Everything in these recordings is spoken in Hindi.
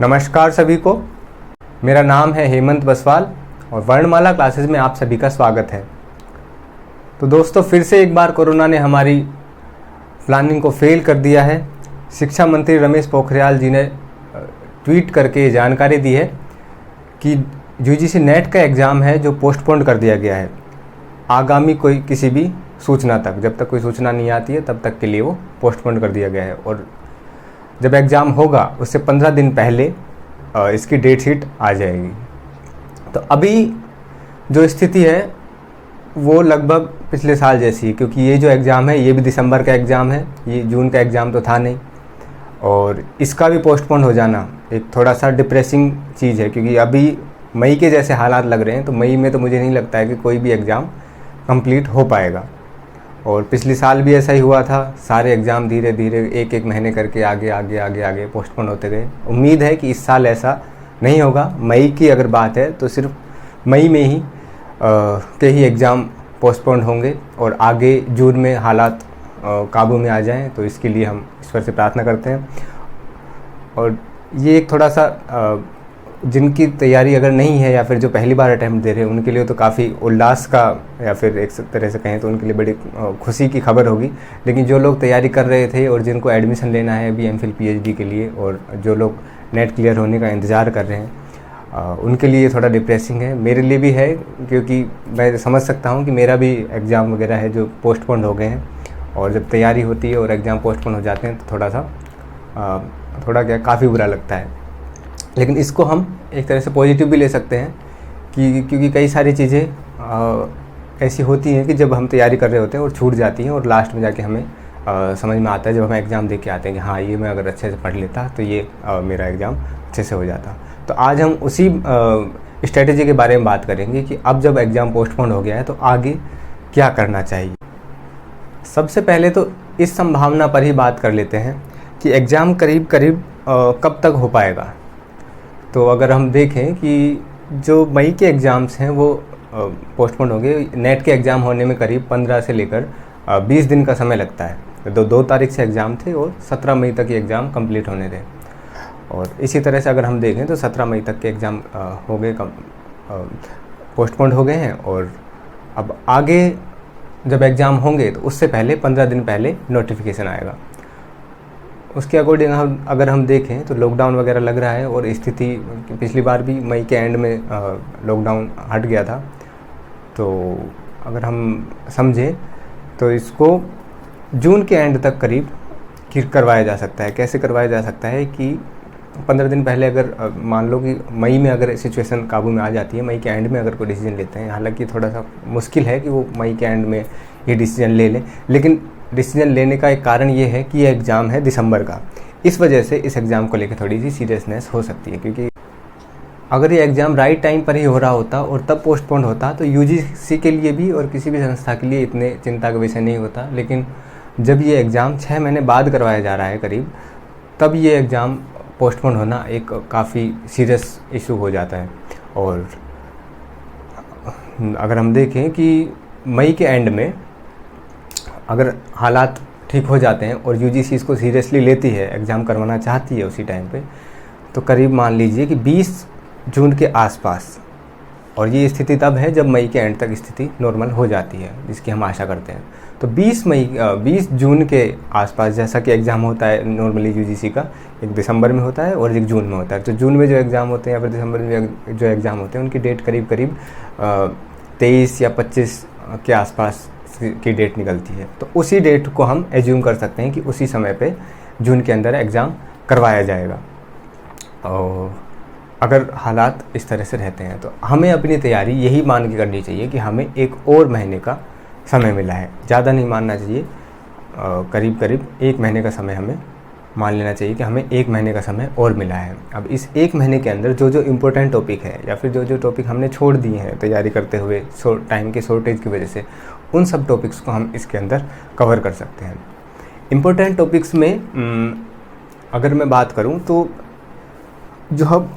नमस्कार सभी को, मेरा नाम है हेमंत बसवाल और वर्णमाला क्लासेस में आप सभी का स्वागत है। तो दोस्तों, फिर से एक बार कोरोना ने हमारी प्लानिंग को फेल कर दिया है। शिक्षा मंत्री रमेश पोखरियाल जी ने ट्वीट करके ये जानकारी दी है कि यूजीसी नेट का एग्ज़ाम है जो पोस्टपोन कर दिया गया है आगामी किसी भी सूचना तक। जब तक कोई सूचना नहीं आती है तब तक के लिए वो पोस्टपोन कर दिया गया है और जब एग्ज़ाम होगा उससे 15 दिन पहले इसकी डेट शीट आ जाएगी। तो अभी जो स्थिति है वो लगभग पिछले साल जैसी है, क्योंकि ये जो एग्ज़ाम है ये भी दिसंबर का एग्ज़ाम है, ये जून का एग्ज़ाम तो था नहीं। और इसका भी पोस्टपोन हो जाना एक थोड़ा सा डिप्रेसिंग चीज़ है, क्योंकि अभी मई के जैसे हालात लग रहे हैं। तो मई में तो मुझे नहीं लगता है कि कोई भी एग्ज़ाम कंप्लीट हो पाएगा। और पिछले साल भी ऐसा ही हुआ था, सारे एग्ज़ाम धीरे धीरे एक एक महीने करके आगे पोस्टपोन होते गए। उम्मीद है कि इस साल ऐसा नहीं होगा। मई की अगर बात है तो सिर्फ मई में ही के ही एग्ज़ाम पोस्टपोन होंगे और आगे जून में हालात काबू में आ जाएं, तो इसके लिए हम ईश्वर से प्रार्थना करते हैं। और ये एक थोड़ा सा जिनकी तैयारी अगर नहीं है या फिर जो पहली बार अटैम्प्ट दे रहे हैं उनके लिए तो काफ़ी उल्लास का या फिर एक तरह से कहें तो उनके लिए बड़ी खुशी की खबर होगी। लेकिन जो लोग तैयारी कर रहे थे और जिनको एडमिशन लेना है अभी एमफिल पीएचडी के लिए, और जो लोग नेट क्लियर होने का इंतज़ार कर रहे हैं उनके लिए थोड़ा डिप्रेसिंग है। मेरे लिए भी है, क्योंकि मैं समझ सकता हूँ कि मेरा भी एग्ज़ाम वगैरह है जो पोस्टपोन हो गए हैं। और जब तैयारी होती है और एग्ज़ाम पोस्टपोन हो जाते हैं तो थोड़ा क्या काफ़ी बुरा लगता है। लेकिन इसको हम एक तरह से पॉजिटिव भी ले सकते हैं कि क्योंकि कई सारी चीज़ें ऐसी होती हैं कि जब हम तैयारी कर रहे होते हैं और छूट जाती हैं और लास्ट में जाके हमें समझ में आता है, जब हम एग्ज़ाम दे के आते हैं कि हाँ ये मैं अगर अच्छे से पढ़ लेता तो ये मेरा एग्ज़ाम अच्छे से हो जाता। तो आज हम उसी स्ट्रेटेजी के बारे में बात करेंगे कि अब जब एग्ज़ाम पोस्टपोन हो गया है तो आगे क्या करना चाहिए। सबसे पहले तो इस संभावना पर ही बात कर लेते हैं कि एग्ज़ाम करीब कब तक हो पाएगा। तो अगर हम देखें कि जो मई के एग्ज़ाम्स हैं वो पोस्टपोन हो गए। नेट के एग्ज़ाम होने में करीब 15 से लेकर 20 दिन का समय लगता है। 2 तारीख से एग्ज़ाम थे और 17 मई तक ये एग्ज़ाम कंप्लीट होने थे। और इसी तरह से अगर हम देखें तो 17 मई तक के एग्ज़ाम हो गए पोस्टपोन हो गए हैं। और अब आगे जब एग्ज़ाम होंगे तो उससे पहले 15 दिन पहले नोटिफिकेशन आएगा। उसके अकॉर्डिंग अगर हम देखें तो लॉकडाउन वगैरह लग रहा है और स्थिति पिछली बार भी मई के एंड में लॉकडाउन हट गया था। तो अगर हम समझें तो इसको जून के एंड तक करीब करवाया जा सकता है। कैसे करवाया जा सकता है कि 15 दिन पहले अगर मान लो कि मई में अगर सिचुएशन काबू में आ जाती है, मई के एंड में अगर कोई डिसीजन लेते हैं, हालांकि थोड़ा सा मुश्किल है कि वो मई के एंड में ये डिसीजन ले लें, लेकिन डिसीजन लेने का एक कारण ये है कि ये एग्ज़ाम है दिसंबर का। इस वजह से इस एग्ज़ाम को लेकर थोड़ी सी सीरियसनेस हो सकती है, क्योंकि अगर ये एग्ज़ाम राइट टाइम पर ही हो रहा होता और तब पोस्टपोन होता तो यूजीसी के लिए भी और किसी भी संस्था के लिए इतने चिंता का विषय नहीं होता। लेकिन जब ये एग्ज़ाम 6 महीने बाद करवाया जा रहा है करीब, तब ये एग्ज़ाम पोस्टपोन होना एक काफ़ी सीरियस इशू हो जाता है। और अगर हम देखें कि मई के एंड में अगर हालात ठीक हो जाते हैं और यूजीसी इसको सीरियसली लेती है, एग्ज़ाम करवाना चाहती है उसी टाइम पे, तो करीब मान लीजिए कि 20 जून के आसपास। और ये स्थिति तब है जब मई के एंड तक स्थिति नॉर्मल हो जाती है, जिसकी हम आशा करते हैं। तो 20 जून के आसपास, जैसा कि एग्ज़ाम होता है नॉर्मली यूजीसी का, एक दिसंबर में होता है और एक जून में होता है। तो जून में जो एग्ज़ाम होते हैं या फिर दिसंबर में जो एग्ज़ाम होते हैं उनकी डेट करीब 23 या 25 के आसपास की डेट निकलती है। तो उसी डेट को हम एज्यूम कर सकते हैं कि उसी समय पे जून के अंदर एग्ज़ाम करवाया जाएगा। और अगर हालात इस तरह से रहते हैं तो हमें अपनी तैयारी यही मान के करनी चाहिए कि हमें एक और महीने का समय मिला है। ज़्यादा नहीं मानना चाहिए, करीब 1 महीने का समय हमें मान लेना चाहिए कि हमें 1 महीने का समय और मिला है। अब इस 1 महीने के अंदर जो इम्पोर्टेंट टॉपिक है या फिर जो टॉपिक हमने छोड़ दिए हैं तैयारी करते हुए टाइम के शॉर्टेज की वजह से, उन सब टॉपिक्स को हम इसके अंदर कवर कर सकते हैं। इम्पोर्टेंट टॉपिक्स में अगर मैं बात करूं तो जो हम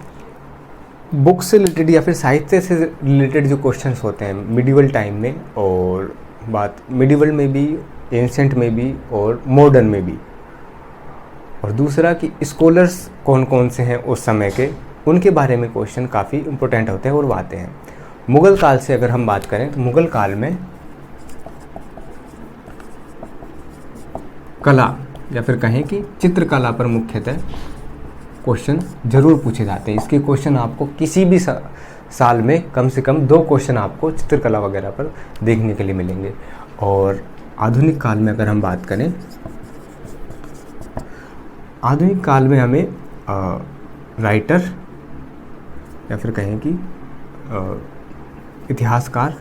बुक से रिलेटेड या फिर साहित्य से रिलेटेड जो क्वेश्चंस होते हैं मिडिवल टाइम में, और बात मिडिवल में भी, एंशेंट में भी और मॉडर्न में भी, और दूसरा कि स्कॉलर्स कौन कौन से हैं उस समय के, उनके बारे में क्वेश्चन काफ़ी इम्पोर्टेंट होते हैं और वो आते हैं। मुग़ल काल से अगर हम बात करें तो मुग़ल काल में कला या फिर कहें कि चित्रकला पर मुख्यतः क्वेश्चन जरूर पूछे जाते हैं। इसके क्वेश्चन आपको किसी भी साल में कम से कम 2 क्वेश्चन आपको चित्रकला वगैरह पर देखने के लिए मिलेंगे। और आधुनिक काल में अगर हम बात करें, आधुनिक काल में हमें राइटर या फिर कहें कि इतिहासकार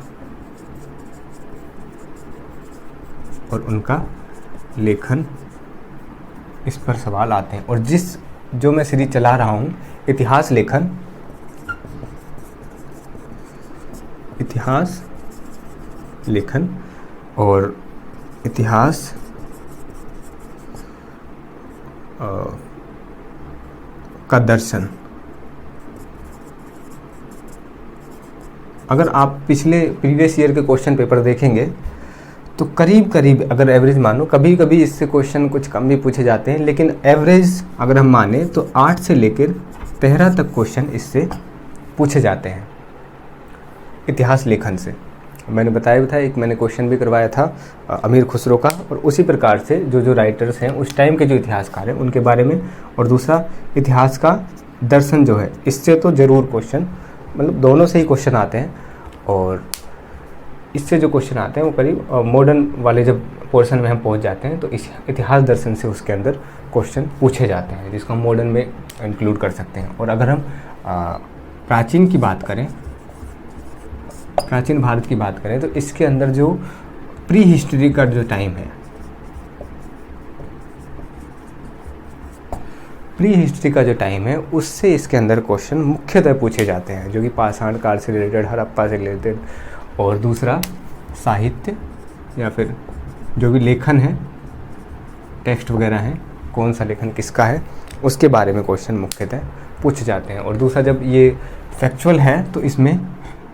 और उनका लेखन, इस पर सवाल आते हैं। और जो मैं सीरीज चला रहा हूँ इतिहास लेखन, इतिहास लेखन और इतिहास का दर्शन, अगर आप प्रीवियस ईयर के क्वेश्चन पेपर देखेंगे तो करीब करीब अगर एवरेज मानो, कभी कभी इससे क्वेश्चन कुछ कम भी पूछे जाते हैं, लेकिन एवरेज अगर हम माने तो 8 से लेकर 13 तक क्वेश्चन इससे पूछे जाते हैं इतिहास लेखन से। मैंने बताया भी था, एक मैंने क्वेश्चन भी करवाया था अमीर खुसरो का, और उसी प्रकार से जो राइटर्स हैं उस टाइम के जो इतिहासकार हैं उनके बारे में, और दूसरा इतिहास का दर्शन जो है, इससे तो ज़रूर क्वेश्चन, मतलब दोनों से ही क्वेश्चन आते हैं। और इससे जो क्वेश्चन आते हैं वो करीब मॉडर्न वाले जब पोर्शन में हम पहुंच जाते हैं तो इस इतिहास दर्शन से उसके अंदर क्वेश्चन पूछे जाते हैं, जिसको हम मॉडर्न में इंक्लूड कर सकते हैं। और अगर हम प्राचीन की बात करें, प्राचीन भारत की बात करें, तो इसके अंदर जो प्री हिस्ट्री का जो टाइम है, प्री हिस्ट्री का जो टाइम है, उससे इसके अंदर क्वेश्चन मुख्यतः पूछे जाते हैं, जो कि पाषाण काल से रिलेटेड, हड़प्पा से रिलेटेड, और दूसरा साहित्य या फिर जो भी लेखन है, टेक्स्ट वगैरह हैं, कौन सा लेखन किसका है, उसके बारे में क्वेश्चन मुख्यतः पूछे जाते हैं। और दूसरा जब ये फैक्चुअल है तो इसमें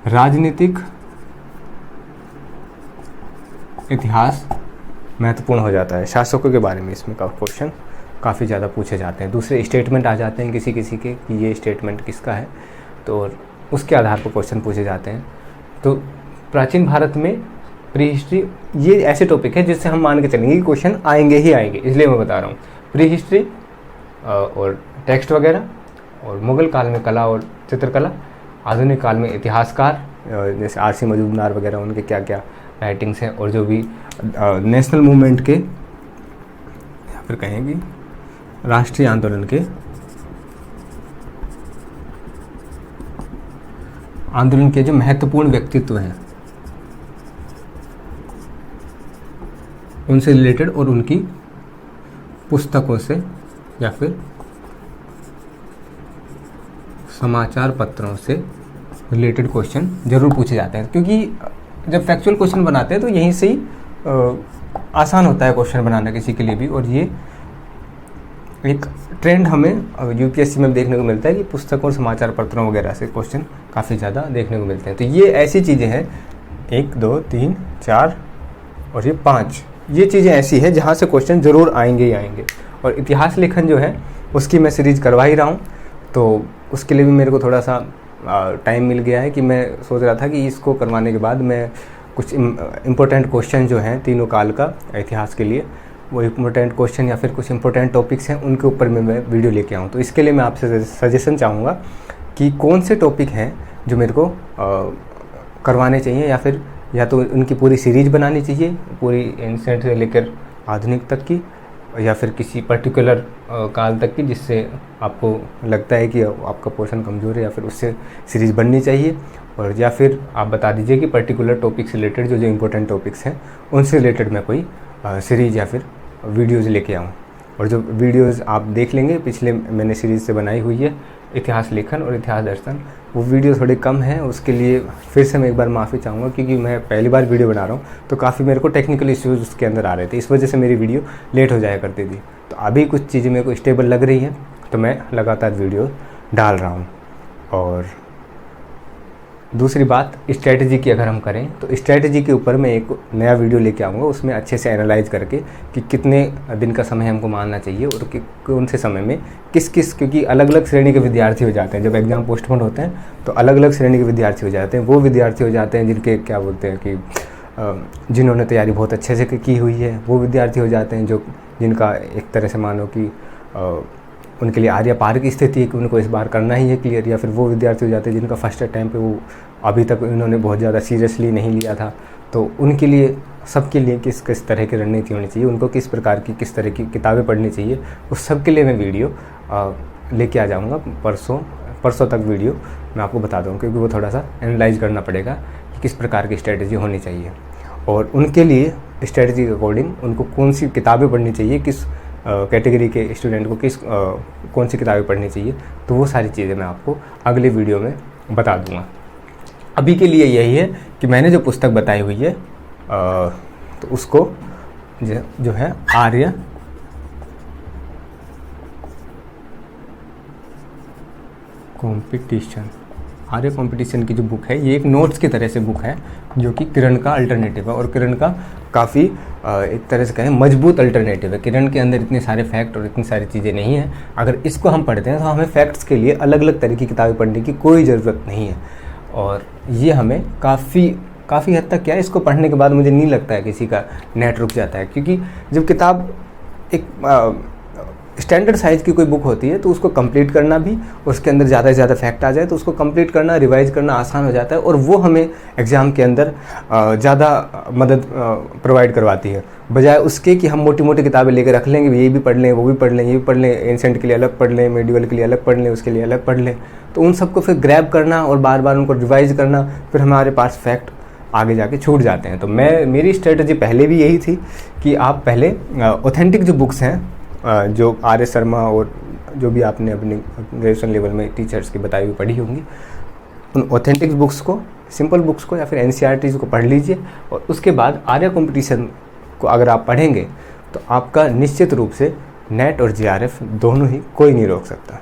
राजनीतिक इतिहास महत्वपूर्ण हो जाता है, शासकों के बारे में इसमें का क्वेश्चन काफ़ी ज़्यादा पूछे जाते हैं। दूसरे स्टेटमेंट आ जाते हैं किसी किसी के कि ये स्टेटमेंट किसका है, तो उसके आधार पर क्वेश्चन पूछे जाते हैं। तो प्राचीन भारत में प्री हिस्ट्री ये ऐसे टॉपिक है जिससे हम मान के चलेंगे कि क्वेश्चन आएंगे ही आएंगे, इसलिए मैं बता रहा हूँ। प्री हिस्ट्री और टेक्स्ट वगैरह, और मुग़ल काल में कला और चित्रकला, आधुनिक काल में इतिहासकार जैसे आर सी मजूमदार वगैरह, उनके क्या क्या राइटिंग्स हैं, और जो भी नेशनल मूवमेंट के या फिर कहेंगे राष्ट्रीय आंदोलन के जो महत्वपूर्ण व्यक्तित्व हैं उनसे रिलेटेड, और उनकी पुस्तकों से या फिर समाचार पत्रों से रिलेटेड क्वेश्चन जरूर पूछे जाते हैं। क्योंकि जब फैक्चुअल क्वेश्चन बनाते हैं तो यहीं से ही आसान होता है क्वेश्चन बनाना किसी के लिए भी। और ये एक ट्रेंड हमें यूपीएससी में देखने को मिलता है कि पुस्तकों और समाचार पत्रों वगैरह से क्वेश्चन काफ़ी ज़्यादा देखने को मिलते हैं। तो ये ऐसी चीज़ें हैं, 1 2 3 4 और ये 5, ये चीज़ें ऐसी है जहाँ से क्वेश्चन ज़रूर आएंगे ही आएंगे। और इतिहास लेखन जो है उसकी मैं सीरीज़ करवा ही रहा हूँ, तो उसके लिए भी मेरे को थोड़ा सा टाइम मिल गया है कि मैं सोच रहा था कि इसको करवाने के बाद मैं कुछ इम्पोर्टेंट क्वेश्चन जो हैं तीनों काल का इतिहास के लिए, वो इम्पोर्टेंट क्वेश्चन या फिर कुछ इम्पोर्टेंट टॉपिक्स हैं उनके ऊपर मैं वीडियो लेके आऊँ। तो इसके लिए मैं आपसे सजेशन चाहूँगा कि कौन से टॉपिक हैं जो मेरे को करवाने चाहिए, या तो उनकी पूरी सीरीज बनानी चाहिए, पूरी एंशिएंट से लेकर आधुनिक तक की, या फिर किसी पर्टिकुलर काल तक की, जिससे आपको लगता है कि आपका पोर्शन कमज़ोर है, या फिर उससे सीरीज़ बननी चाहिए। और या फिर आप बता दीजिए कि पर्टिकुलर टॉपिक से रिलेटेड जो इम्पोर्टेंट टॉपिक्स हैं उनसे रिलेटेड मैं कोई सीरीज़ या फिर वीडियोज़ लेके आऊँ। और जो वीडियोज़ आप देख लेंगे पिछले मैंने सीरीज़ से बनाई हुई है इतिहास लेखन और इतिहास दर्शन, वो वीडियो थोड़े कम हैं, उसके लिए फिर से मैं एक बार माफ़ी चाहूँगा, क्योंकि मैं पहली बार वीडियो बना रहा हूँ तो काफ़ी मेरे को टेक्निकल इश्यूज़ उसके अंदर आ रहे थे, इस वजह से मेरी वीडियो लेट हो जाया करती थी। तो अभी कुछ चीज़ें मेरे को स्टेबल लग रही हैं तो मैं लगातार वीडियो डाल रहा हूँ। और दूसरी बात स्ट्रेटजी की अगर हम करें तो स्ट्रेटजी के ऊपर मैं एक नया वीडियो लेके आऊँगा, उसमें अच्छे से एनालाइज करके कि कितने दिन का समय हमको मानना चाहिए और कि कौन से समय में क्योंकि अलग अलग श्रेणी के विद्यार्थी हो जाते हैं। जब एग्ज़ाम पोस्टपोन होते हैं तो अलग अलग श्रेणी के विद्यार्थी हो जाते हैं। वो विद्यार्थी हो जाते हैं जिनके क्या बोलते हैं कि जिन्होंने तैयारी बहुत अच्छे से की हुई है। वो विद्यार्थी हो जाते हैं जिनका एक तरह से मानो कि उनके लिए आर्या पार की स्थिति है कि उनको इस बार करना ही है क्लियर। या फिर वो विद्यार्थी हो जाते हैं जिनका फर्स्ट टाइम पे वो अभी तक उन्होंने बहुत ज़्यादा सीरियसली नहीं लिया था। तो उनके लिए, सबके लिए किस तरह की रणनीति होनी चाहिए, उनको किस प्रकार की किस तरह की किताबें पढ़नी चाहिए, उस सब के लिए मैं वीडियो लेके आ जाऊँगा। परसों तक वीडियो मैं आपको बता दूँगा, क्योंकि वो थोड़ा सा एनालाइज करना पड़ेगा कि किस प्रकार की स्ट्रेटजी होनी चाहिए और उनके लिए स्ट्रेटजी के अकॉर्डिंग उनको कौन सी किताबें पढ़नी चाहिए, किस कैटेगरी के स्टूडेंट को कौन सी किताबें पढ़नी चाहिए। तो वो सारी चीज़ें मैं आपको अगले वीडियो में बता दूंगा। अभी के लिए यही है कि मैंने जो पुस्तक बताई हुई है तो उसको जो है आर्य कंपटीशन की जो बुक है, ये एक नोट्स की तरह से बुक है जो कि किरण का अल्टरनेटिव है। और किरण का काफ़ी एक तरह से कहें मजबूत अल्टरनेटिव है। किरण के अंदर इतने सारे फैक्ट और इतनी सारी चीज़ें नहीं हैं। अगर इसको हम पढ़ते हैं तो हमें फैक्ट्स के लिए अलग अलग तरह की किताबें पढ़ने की कोई ज़रूरत नहीं है। और ये हमें काफ़ी हद तक क्या है, इसको पढ़ने के बाद मुझे नहीं लगता है किसी का नेट रुक जाता है। क्योंकि जब किताब एक स्टैंडर्ड साइज़ की कोई बुक होती है तो उसको कंप्लीट करना भी, उसके अंदर ज़्यादा से ज़्यादा फैक्ट आ जाए तो उसको कंप्लीट करना, रिवाइज करना आसान हो जाता है। और वो हमें एग्ज़ाम के अंदर ज़्यादा मदद प्रोवाइड करवाती है, बजाय उसके कि हम मोटी मोटी किताबें लेकर रख लेंगे, ये भी पढ़ लें, वो भी पढ़ लें, ये भी पढ़ लें, एंसेंट के लिए अलग पढ़ लें, मेडिवल के लिए अलग पढ़ लें, उसके लिए अलग पढ़ लें। तो उन सबको फिर ग्रैब करना और बार बार उनको रिवाइज करना, फिर हमारे पास फैक्ट आगे जाके छूट जाते हैं। तो मेरी स्ट्रेटजी पहले भी यही थी कि आप पहले ऑथेंटिक जो बुक्स हैं, जो आर एस शर्मा और जो भी आपने अपने ग्रेजुएशन लेवल में टीचर्स की बताई हुई पढ़ी होंगी, उन ऑथेंटिक बुक्स को, सिंपल बुक्स को या फिर एनसीईआरटीज़ को पढ़ लीजिए। और उसके बाद आर्या कंपटीशन को अगर आप पढ़ेंगे तो आपका निश्चित रूप से नेट और जीआरएफ दोनों ही कोई नहीं रोक सकता।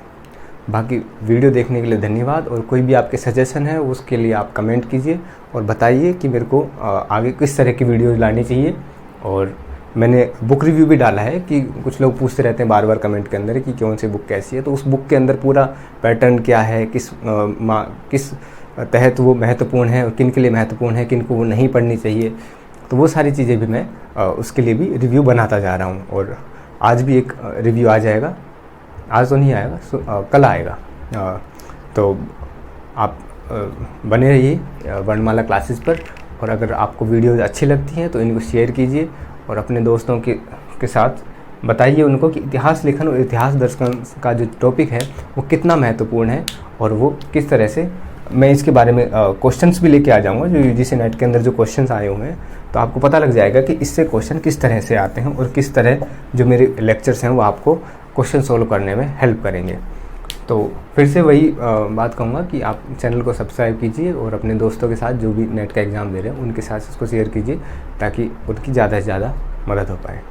बाकी वीडियो देखने के लिए धन्यवाद। और कोई भी आपके सजेशन है उसके लिए आप कमेंट कीजिए और बताइए कि मेरे को आगे किस तरह की वीडियो लानी चाहिए। और मैंने बुक रिव्यू भी डाला है कि कुछ लोग पूछते रहते हैं बार बार कमेंट के अंदर कि कौन सी बुक कैसी है। तो उस बुक के अंदर पूरा पैटर्न क्या है, किस तहत वो महत्वपूर्ण है और किन के लिए महत्वपूर्ण है, किन को वो नहीं पढ़नी चाहिए, तो वो सारी चीज़ें भी मैं उसके लिए भी रिव्यू बनाता जा रहा हूँ। और आज भी एक रिव्यू आ जाएगा, आज तो नहीं आएगा, कल आएगा। तो आप बने रहिए वर्णमाला क्लासेस पर। और अगर आपको वीडियोज़ अच्छी लगती हैं तो इनको शेयर कीजिए और अपने दोस्तों के साथ बताइए उनको कि इतिहास लेखन और इतिहास दर्शन का जो टॉपिक है वो कितना महत्वपूर्ण है और वो किस तरह से, मैं इसके बारे में क्वेश्चंस भी लेके आ जाऊंगा जो यूजीसी नेट के अंदर जो क्वेश्चंस आए हुए हैं। तो आपको पता लग जाएगा कि इससे क्वेश्चन किस तरह से आते हैं और किस तरह जो मेरे लेक्चर्स हैं वो आपको क्वेश्चन सोल्व करने में हेल्प करेंगे। तो फिर से वही बात कहूँगा कि आप चैनल को सब्सक्राइब कीजिए और अपने दोस्तों के साथ जो भी नेट का एग्ज़ाम दे रहे हैं उनके साथ इसको शेयर कीजिए ताकि उनकी ज़्यादा से ज़्यादा मदद हो पाए।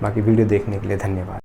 बाकी वीडियो देखने के लिए धन्यवाद।